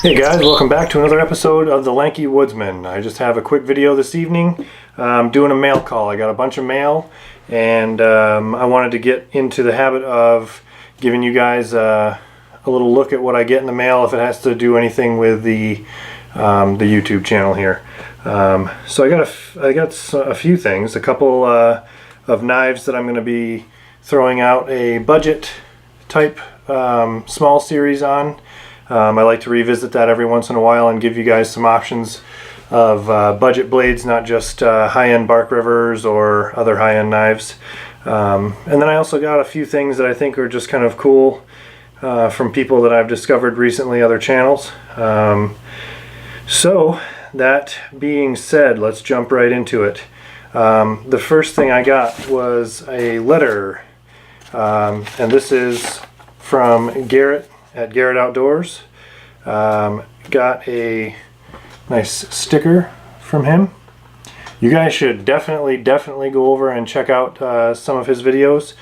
Hey guys, welcome back to another episode of The Lanky Woodsman. I just have a quick video this evening. I'm doing a mail call. I got a bunch of mail and I wanted to get into the habit of giving you guys a little look at what I get in the mail if it has to do anything with the YouTube channel here. So I got a few things, a couple of knives that I'm going to be throwing out a budget type small series on. I like to revisit that every once in a while and give you guys some options of budget blades, not just high-end bark rivers or other high-end knives. And then I also got a few things that I think are just kind of cool from people that I've discovered recently, other channels. So that being said, let's jump right into it. The first thing I got was a letter, and this is from Garrett at Garrett Outdoors. Got a nice sticker from him. You guys should definitely go over and check out some of his videos.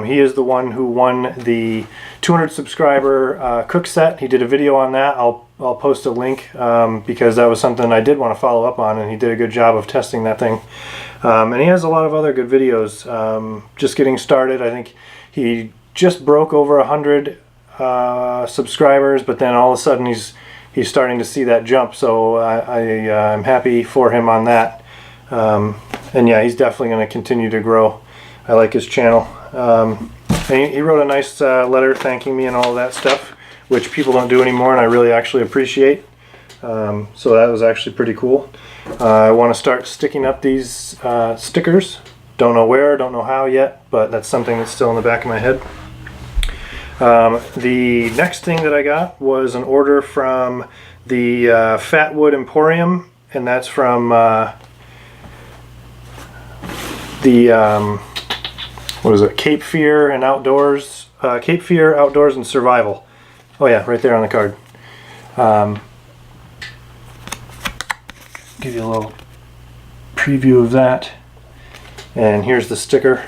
He is the one who won the 200 subscriber cook set. He did a video on that. I'll post a link because that was something I did want to follow up on, and he did a good job of testing that thing. And he has a lot of other good videos. Just getting started. I think he just broke over 100 subscribers, but then all of a sudden he's starting to see that jump, so I'm happy for him on that. And yeah, he's definitely going to continue to grow. I like his channel. And he wrote a nice letter thanking me and all of that stuff, which people don't do anymore, and I really actually appreciate. So that was actually pretty cool. I want to start sticking up these stickers. Don't know where, don't know how yet, but that's something that's still in the back of my head. The next thing that I got was an order from the Fatwood Emporium, and that's from what is it? CapeFearOutdoors, CapeFearOutdoors&Survival. Oh yeah, right there on the card. Give you a little preview of that. And here's the sticker.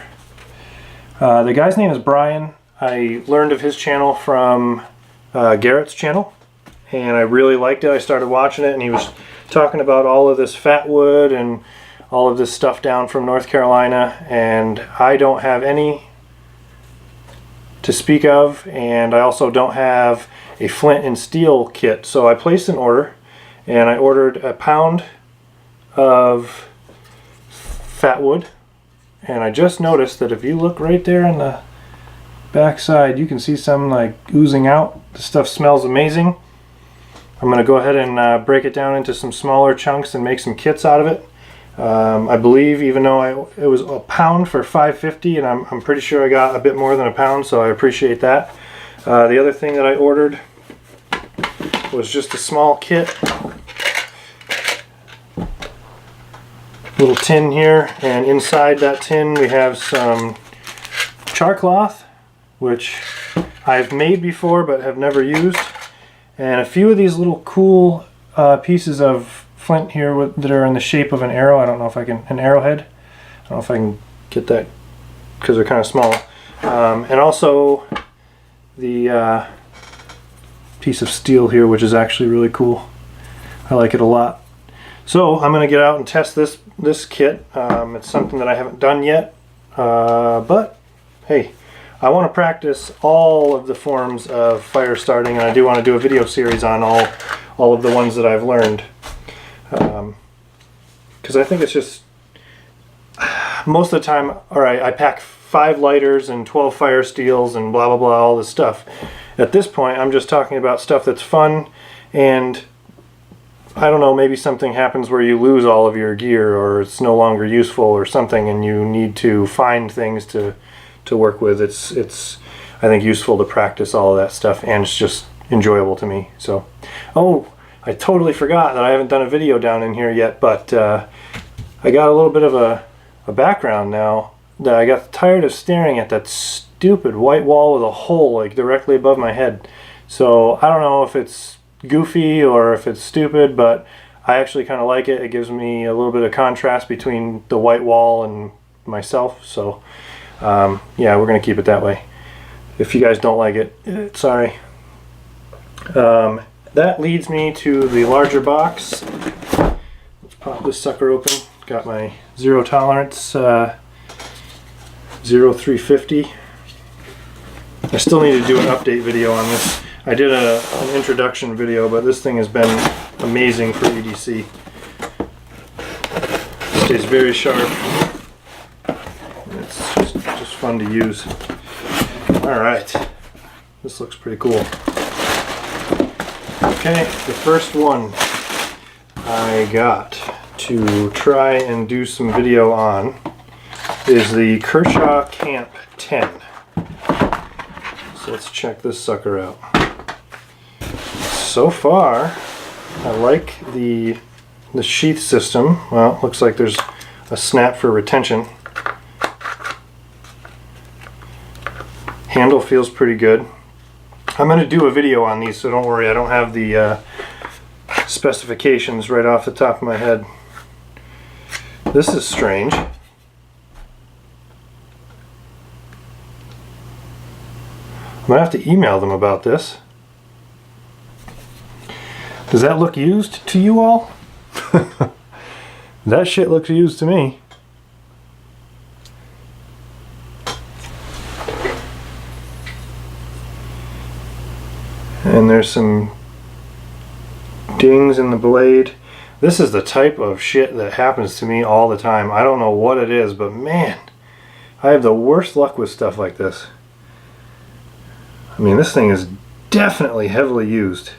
The guy's name is Brian. I learned of his channel from Garrett's channel, and I really liked it. I started watching it, and he was talking about all of this fatwood and all of this stuff down from North Carolina, and I don't have any to speak of, and I also don't have a flint and steel kit. So I placed an order, and I ordered a pound of fatwood, and I just noticed that if you look right there in the back side, you can see some like oozing out. The stuff smells amazing. I'm going to go ahead and break it down into some smaller chunks and make some kits out of it. I believe, even though it was a pound for $5.50, and I'm pretty sure I got a bit more than a pound, so I appreciate that. The other thing that I ordered was just a small kit. Little tin here, and inside that tin we have some char cloth, which I've made before but have never used, and a few of these little cool pieces of flint here that are in the shape of an arrow. I don't know if I can, an arrowhead. I don't know if I can get that because they're kind of small. And also the piece of steel here, which is actually really cool. I like it a lot. So I'm going to get out and test this kit. It's something that I haven't done yet, but hey, I want to practice all of the forms of fire starting, and I do want to do a video series on all of the ones that I've learned. Because I think it's just, most of the time, alright, I pack 5 lighters and 12 fire steels and blah blah blah, all this stuff. At this point, I'm just talking about stuff that's fun, and I don't know, maybe something happens where you lose all of your gear, or it's no longer useful or something, and you need to find things to work with. It's I think useful to practice all of that stuff, and it's just enjoyable to me. So, oh, I totally forgot that I haven't done a video down in here yet, but I got a little bit of a background now that I got tired of staring at that stupid white wall with a hole like directly above my head. So I don't know if it's goofy or if it's stupid, but I actually kind of like it. It gives me a little bit of contrast between the white wall and myself. So yeah, we're gonna keep it that way. If you guys don't like it, sorry. that leads me to the larger box. Let's pop this sucker open. Got my zero tolerance 0350. I still need to do an update video on this. I did an introduction video, but this thing has been amazing for EDC. It stays very sharp. It's just fun to use. Alright, this looks pretty cool. Okay, the first one I got to try and do some video on is the Kershaw Camp 10. So let's check this sucker out. So far, I like the sheath system. Well, it looks like there's a snap for retention. Handle feels pretty good. I'm going to do a video on these, so don't worry, I don't have the specifications right off the top of my head. This is strange. I'm going to have to email them about this. Does that look used to you all? That shit looks used to me. And there's some dings in the blade. This is the type of shit that happens to me all the time. I don't know what it is, but man, I have the worst luck with stuff like this. I mean, this thing is definitely heavily used.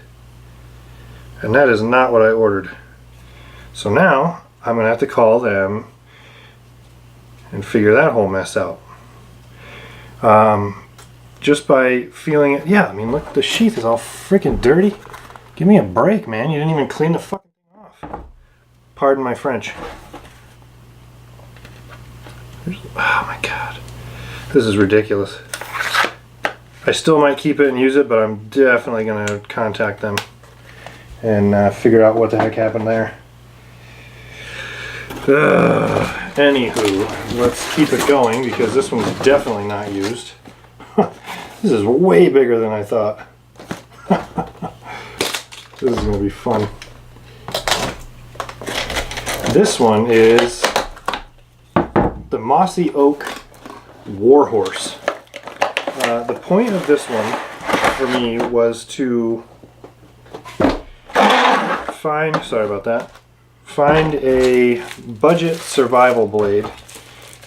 And that is not what I ordered. So now, I'm going to have to call them and figure that whole mess out. Just by feeling it. Yeah, I mean, look, the sheath is all freaking dirty. Give me a break, man. You didn't even clean the fucking thing off. Pardon my French. Oh my god. This is ridiculous. I still might keep it and use it, but I'm definitely going to contact them and figure out what the heck happened there. Anywho, let's keep it going because this one's definitely not used. This is way bigger than I thought. This is going to be fun. This one is the Mossy Oak Warhorse. The point of this one for me was to find a budget survival blade,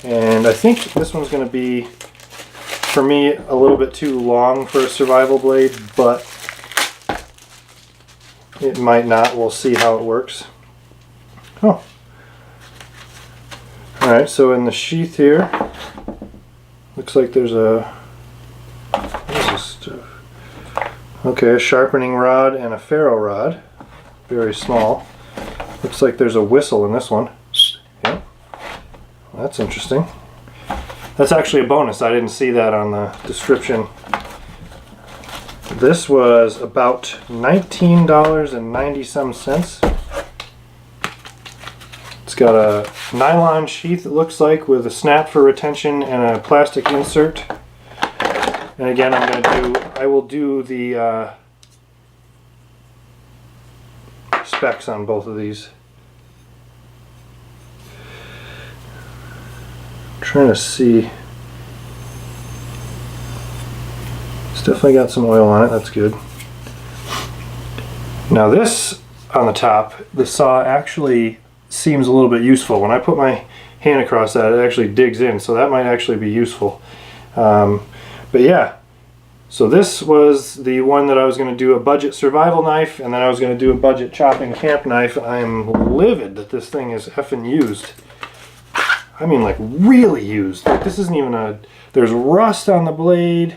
and I think this one's going to be, for me, a little bit too long for a survival blade, but it might not. We'll see how it works. Oh. Alright, so in the sheath here, looks like there's a, what is this stuff? Okay, a sharpening rod and a ferro rod. Very small. Looks like there's a whistle in this one. Yeah. Well, that's interesting. That's actually a bonus. I didn't see that on the description. This was about $19.90. It's got a nylon sheath, it looks like, with a snap for retention and a plastic insert. And again, I will do the specs on both of these. I'm trying to see. It's definitely got some oil on it, that's good. Now this on the top, the saw actually seems a little bit useful. When I put my hand across that, it actually digs in, so that might actually be useful. But yeah, so this was the one that I was going to do a budget survival knife, and then I was going to do a budget chopping camp knife. I am livid that this thing is effing used. I mean, like, really used. Like, this isn't even a, there's rust on the blade,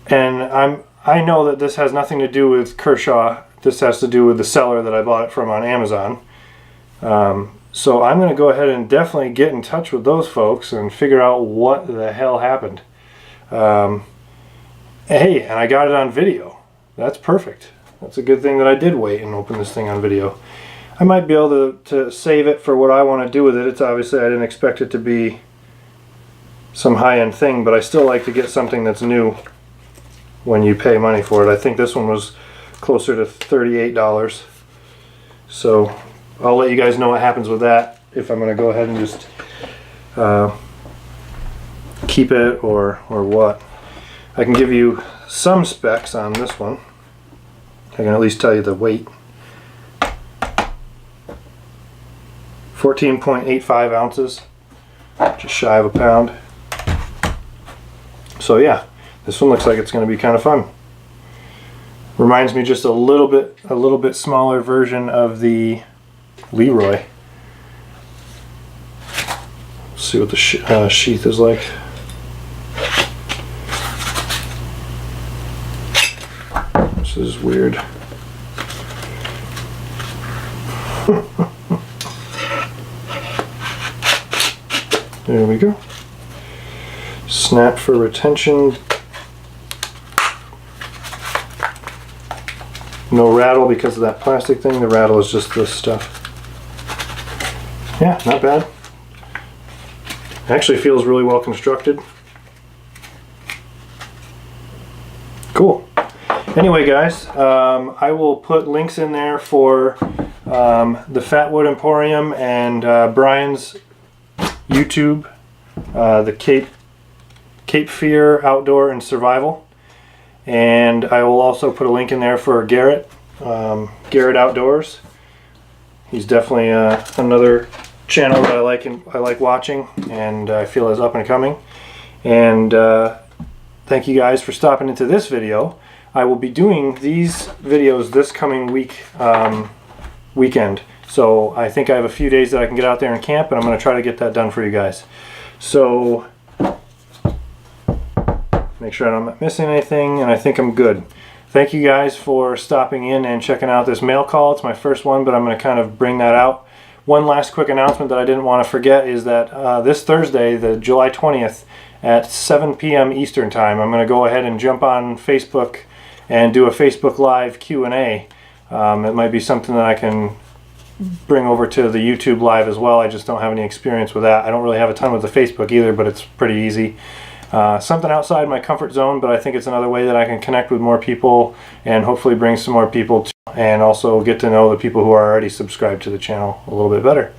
and I know that this has nothing to do with Kershaw. This has to do with the seller that I bought it from on Amazon. So I'm going to go ahead and definitely get in touch with those folks and figure out what the hell happened. Hey, and I got it on video. That's perfect. That's a good thing that I did wait and open this thing on video. I might be able to save it for what I want to do with it. It's obviously, I didn't expect it to be some high-end thing, but I still like to get something that's new when you pay money for it. I think this one was closer to $38. So I'll let you guys know what happens with that, if I'm going to go ahead and just keep it or what. I can give you some specs on this one. I can at least tell you the weight. 14.85 ounces, just shy of a pound. So yeah, this one looks like it's going to be kind of fun. Reminds me just a little bit smaller version of the Leroy. Let's see what the sheath is like. This is weird. There we go. Snap for retention. No rattle because of that plastic thing. The rattle is just this stuff. Yeah, not bad. Actually feels really well constructed. Cool. Anyway, guys, I will put links in there for the Fatwood Emporium and Brian's YouTube, the Cape Fear Outdoor and Survival, and I will also put a link in there for Garrett Outdoors. He's definitely another channel that I like watching, and I feel is up and coming. And thank you guys for stopping into this video. I will be doing these videos this coming weekend. So I think I have a few days that I can get out there and camp, and I'm going to try to get that done for you guys. So make sure I'm not missing anything, and I think I'm good. Thank you guys for stopping in and checking out this mail call. It's my first one, but I'm going to kind of bring that out. One last quick announcement that I didn't want to forget is that this Thursday, the July 20th, at 7 p.m. Eastern Time, I'm going to go ahead and jump on Facebook and do a Facebook Live Q&A. It might be something that I can bring over to the YouTube Live as well. I just don't have any experience with that. I don't really have a ton with the Facebook either, but it's pretty easy. Something outside my comfort zone, but I think it's another way that I can connect with more people and hopefully bring some more people and also get to know the people who are already subscribed to the channel a little bit better.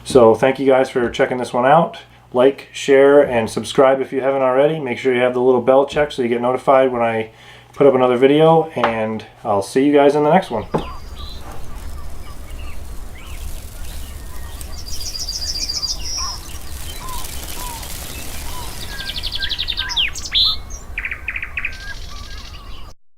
So thank you guys for checking this one out. Like, share, and subscribe if you haven't already. Make sure you have the little bell check so you get notified when I put up another video, and I'll see you guys in the next one.